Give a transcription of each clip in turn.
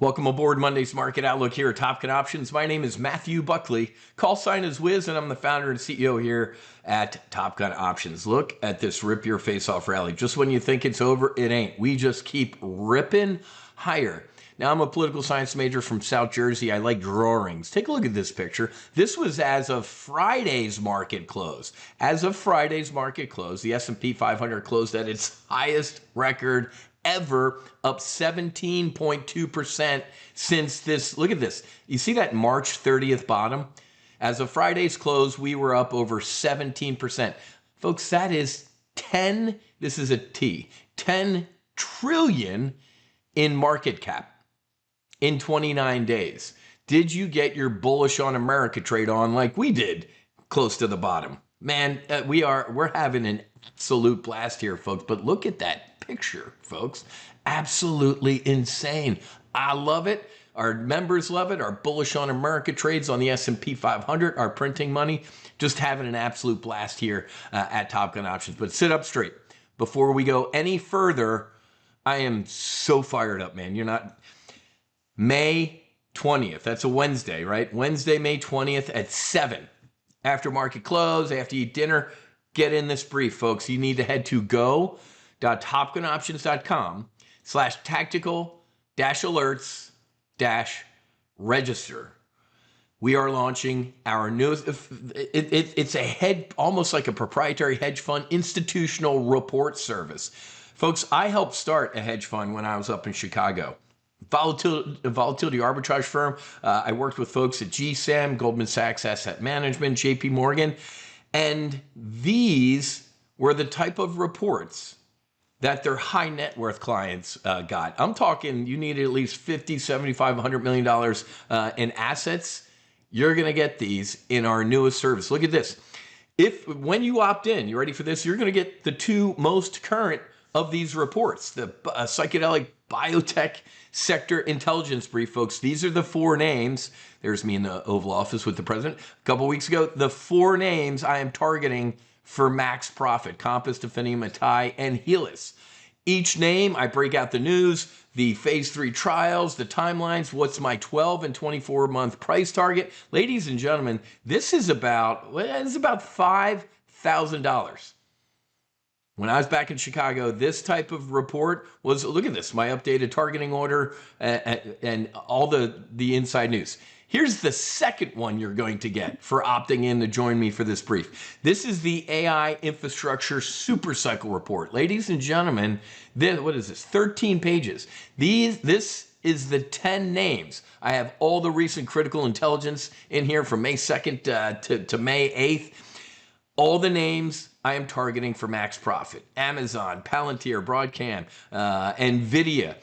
Welcome aboard Monday's Market Outlook here at TOPGUN Options. My name is Matthew Buckley. Call sign is Wiz, and I'm the founder and CEO here at TOPGUN Options. Look at this rip your face off rally. Just when you think it's over, it ain't. We just keep ripping higher. Now, I'm a political science major from South Jersey. I like drawings. Take a look at this picture. This was as of Friday's market close. As of Friday's market close, the S&P 500 closed at its highest record ever, up 17.2% since this. Look at this. You see that March 30th bottom? As of Friday's close, we were up over 17%. Folks, that is 10, this is a T, 10 trillion in market cap in 29 days. Did you get your bullish on America trade on like we did close to the bottom? Man, we're having an absolute blast here, folks. But look at that picture, folks. Absolutely insane. I love it. Our members love it. Our bullish on America trades on the S&P 500 are printing money. Just having an absolute blast here at TOPGUN Options. But sit up straight. Before we go any further, I am so fired up, man. You're not. May 20th. That's a Wednesday, right? Wednesday, May 20th at 7. After market close, after you eat dinner, get in this brief, folks. You need to head to go.topgunoptions.com/tactical-alerts-register. We are launching our newest, it's a head, almost like a proprietary hedge fund institutional report service. Folks, I helped start a hedge fund when I was up in Chicago. Volatility arbitrage firm. I worked with folks at GSAM, Goldman Sachs Asset Management, JP Morgan, and these were the type of reports that their high net worth clients got. I'm talking you need at least 50, 75, $100 million in assets. You're going to get these in our newest service. Look at this. When you opt in, you ready for this? You're going to get the two most current of these reports, the Psychedelic Biotech Sector Intelligence Brief, folks. These are the four names. There's me in the Oval Office with the president a couple weeks ago. The four names I am targeting for max profit: Compass, Definium, Atai, and Helix. Each name, I break out the news, the phase 3 trials, the timelines, what's my 12 and 24-month price target. Ladies and gentlemen, this is about $5,000. When I was back in Chicago, this type of report was, look at this, my updated targeting order and all the inside news. Here's the second one you're going to get for opting in to join me for this brief. This is the AI Infrastructure Supercycle Report. Ladies and gentlemen, what is this? 13 pages. This is the 10 names. I have all the recent critical intelligence in here from May 2nd to May 8th. All the names I am targeting for max profit: Amazon, Palantir, Broadcom, NVIDIA,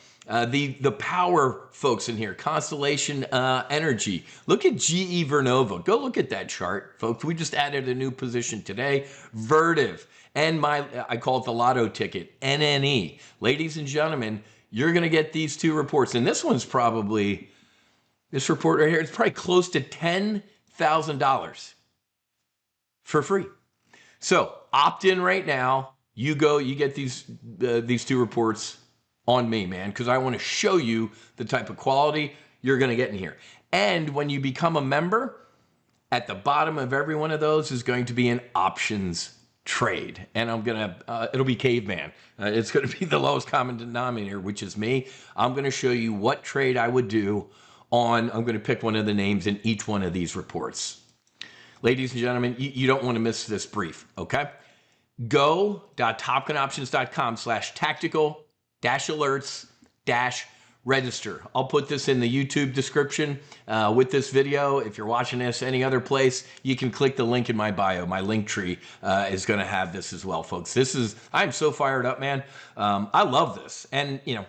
the power folks in here, Constellation Energy. Look at GE Vernova. Go look at that chart, folks. We just added a new position today. Vertiv, and I call it the lotto ticket, NNE. Ladies and gentlemen, you're going to get these two reports. And this one's probably, this report right here, it's probably close to $10,000 for free. So opt in right now. You get these two reports on me, man, because I want to show you the type of quality you're going to get in here. And when you become a member, at the bottom of every one of those is going to be an options trade. And it'll be caveman. It's going to be the lowest common denominator, which is me. I'm going to show you what trade I would do I'm going to pick one of the names in each one of these reports. Ladies and gentlemen, you don't want to miss this brief, okay? Go.topgunoptions.com/tactical-alerts-register. I'll put this in the YouTube description with this video. If you're watching this any other place, you can click the link in my bio. My link tree is going to have this as well, folks. I'm so fired up, man. I love this. And, you know,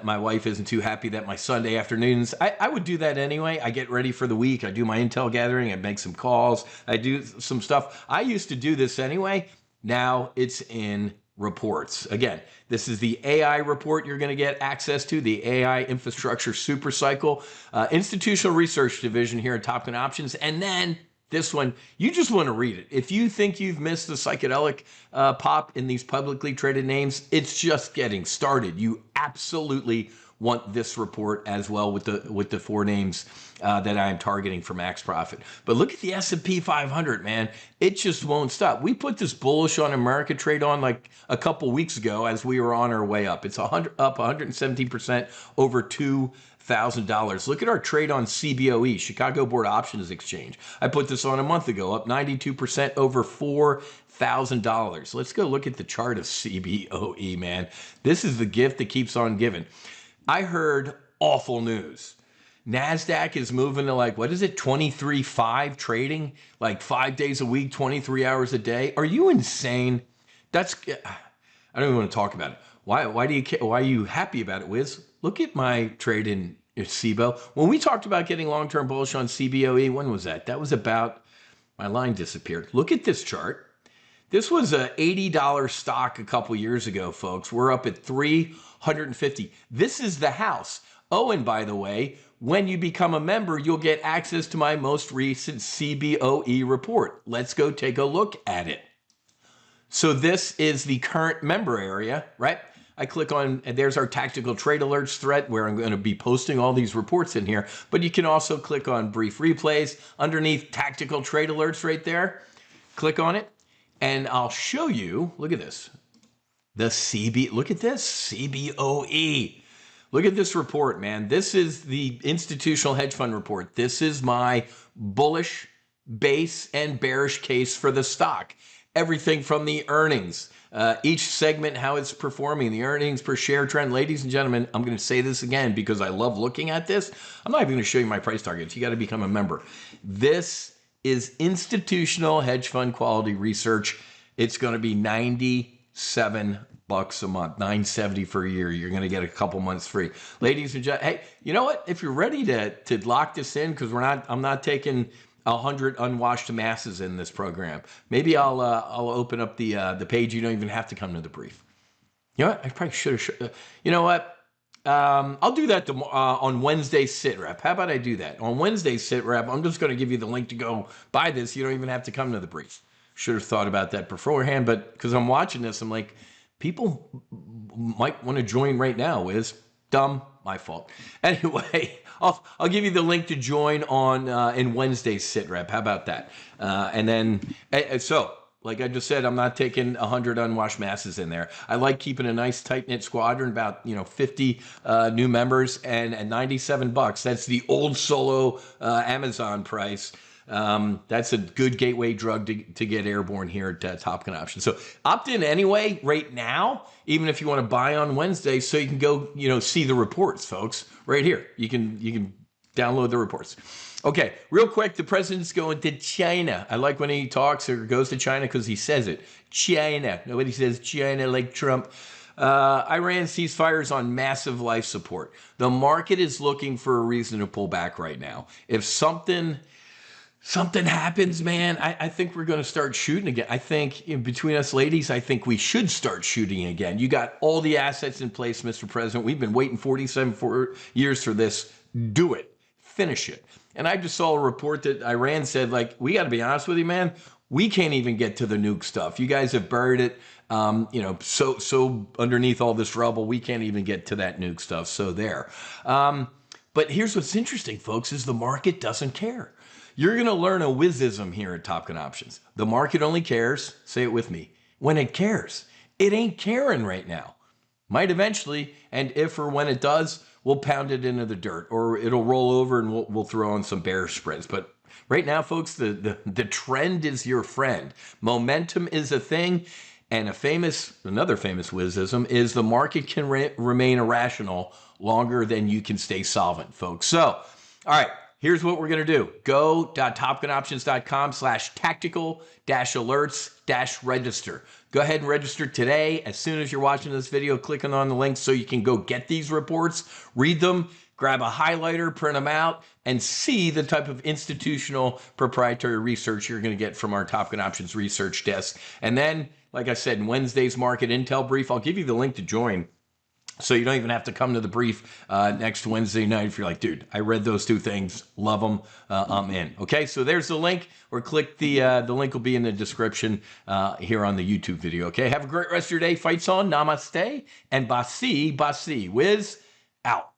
my wife isn't too happy that my Sunday afternoons, I would do that anyway. I get ready for the week. I do my intel gathering. I make some calls. I do some stuff. I used to do this anyway. Now it's in reports. Again, this is the AI report you're going to get access to, the AI Infrastructure Supercycle Institutional Research Division here at TOPGUN Options. And then this one, you just want to read it. If you think you've missed the psychedelic pop in these publicly traded names, it's just getting started. You absolutely want this report as well with the four names that I'm targeting for max profit. But look at the S&P 500, man. It just won't stop. We put this bullish on America trade on like a couple weeks ago as we were on our way up. It's up 117% over $2,000. Look at our trade on CBOE, Chicago Board Options Exchange. I put this on a month ago, up 92% over $4,000. Let's go look at the chart of CBOE, man. This is the gift that keeps on giving. I heard awful news. NASDAQ is moving to like, what is it, 23.5 trading? Like 5 days a week, 23 hours a day? Are you insane? I don't even want to talk about it. Why do you care? Why are you happy about it, Wiz? Look at my trade in CBO. When we talked about getting long-term bullish on CBOE, when was that? That was about, my line disappeared. Look at this chart. This was a $80 stock a couple years ago, folks. We're up at $350. This is the house. Oh, and by the way, when you become a member, you'll get access to my most recent CBOE report. Let's go take a look at it. So this is the current member area, right? I click on, and there's our tactical trade alerts thread where I'm going to be posting all these reports in here. But you can also click on brief replays underneath tactical trade alerts right there. Click on it, and I'll show you, look at this, look at this, CBOE. Look at this report, man. This is the institutional hedge fund report. This is my bullish base and bearish case for the stock. Everything from the earnings, each segment, how it's performing, the earnings per share trend. Ladies and gentlemen, I'm going to say this again because I love looking at this. I'm not even going to show you my price targets. You got to become a member. This is institutional hedge fund quality research. It's going to be $97 a month, $970 for a year. You're going to get a couple months free. Ladies and gentlemen, hey, you know what? If you're ready to lock this in, because I'm not taking 100 unwashed masses in this program. Maybe I'll open up the page. You don't even have to come to the brief. You know what? I probably should have. You know what? I'll do that on Wednesday sit rep. How about I do that? On Wednesday sit rep, I'm just going to give you the link to go buy this. You don't even have to come to the brief. Should have thought about that beforehand, but because I'm watching this, I'm like, people might want to join right now. Wiz, dumb, my fault. Anyway, I'll give you the link to join on in Wednesday's sit rep. How about that? And then so. Like I just said, I'm not taking 100 unwashed masses in there. I like keeping a nice tight-knit squadron, about 50 new members, and at $97. That's the old solo Amazon price. That's a good gateway drug to get airborne here at TOPGUN Options. So opt in anyway right now, even if you want to buy on Wednesday, so you can go see the reports, folks. Right here, you can download the reports. Okay, real quick, the president's going to China. I like when he talks or goes to China because he says it. China. Nobody says China like Trump. Iran ceasefire is on massive life support. The market is looking for a reason to pull back right now. If something happens, man, I think we're going to start shooting again. I think between us ladies, I think we should start shooting again. You got all the assets in place, Mr. President. We've been waiting 47 years for this. Do it. Finish it. And I just saw a report that Iran said, like, we got to be honest with you, man. We can't even get to the nuke stuff. You guys have buried it, so underneath all this rubble, we can't even get to that nuke stuff. So there. But here's what's interesting, folks, is the market doesn't care. You're going to learn a wizism here at TOPGUN Options. The market only cares, say it with me, when it cares. It ain't caring right now. Might eventually, and if or when it does, we'll pound it into the dirt, or it'll roll over and we'll throw on some bearish spreads. But right now, folks, the trend is your friend. Momentum is a thing, and another famous wizism is the market can remain irrational longer than you can stay solvent, folks. So, all right. Here's what we're going to do. Go.topgunoptions.com/tactical-alerts-register. Go ahead and register today. As soon as you're watching this video, clicking on the link so you can go get these reports, read them, grab a highlighter, print them out, and see the type of institutional proprietary research you're going to get from our TOPGUN Options Research Desk. And then, like I said, in Wednesday's market intel brief, I'll give you the link to join. So you don't even have to come to the brief next Wednesday night if you're like, dude, I read those two things, love them, I'm in. Okay, so there's the link, or click the link will be in the description here on the YouTube video. Okay, have a great rest of your day. Fights on, namaste, and basi, Wiz out.